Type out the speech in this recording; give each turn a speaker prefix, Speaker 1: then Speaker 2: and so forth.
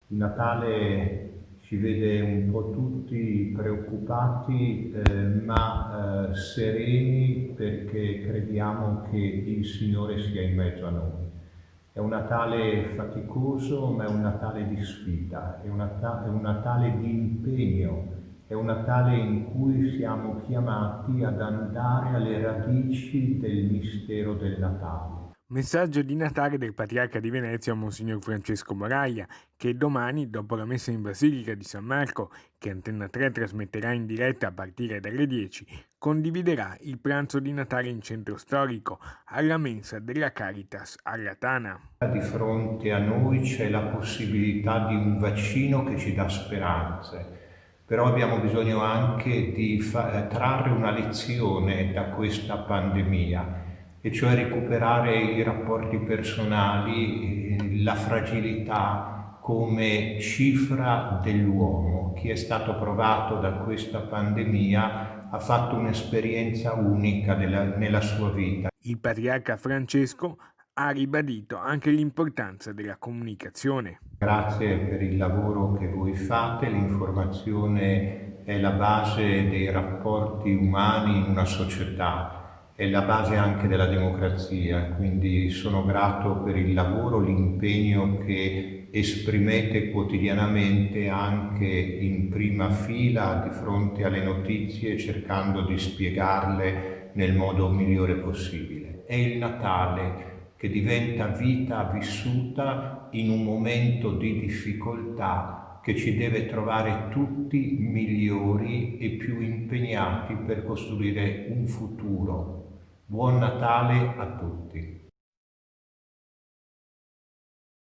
Speaker 1: Il Natale ci vede un po' tutti preoccupati, ma sereni perché crediamo che il Signore sia in mezzo a noi. È un Natale faticoso, ma è un Natale di sfida, è un Natale di impegno, è un Natale in cui siamo chiamati ad andare alle radici del mistero del Natale.
Speaker 2: Messaggio di Natale del Patriarca di Venezia Monsignor Francesco Moraglia, che domani, dopo la messa in Basilica di San Marco, che Antenna 3 trasmetterà in diretta a partire dalle 10, condividerà il pranzo di Natale in centro storico, alla mensa della Caritas a Latana.
Speaker 1: Di fronte a noi c'è la possibilità di un vaccino che ci dà speranze, però abbiamo bisogno anche di trarre una lezione da questa pandemia, e cioè recuperare i rapporti personali, la fragilità come cifra dell'uomo. Chi è stato provato da questa pandemia ha fatto un'esperienza unica nella sua vita.
Speaker 2: Il Patriarca Francesco ha ribadito anche l'importanza della comunicazione.
Speaker 1: Grazie per il lavoro che voi fate, l'informazione è la base dei rapporti umani in una società, è la base anche della democrazia, quindi sono grato per il lavoro, l'impegno che esprimete quotidianamente anche in prima fila di fronte alle notizie, cercando di spiegarle nel modo migliore possibile. È il Natale che diventa vita vissuta in un momento di difficoltà che ci deve trovare tutti migliori e più impegnati per costruire un futuro. Buon Natale a tutti.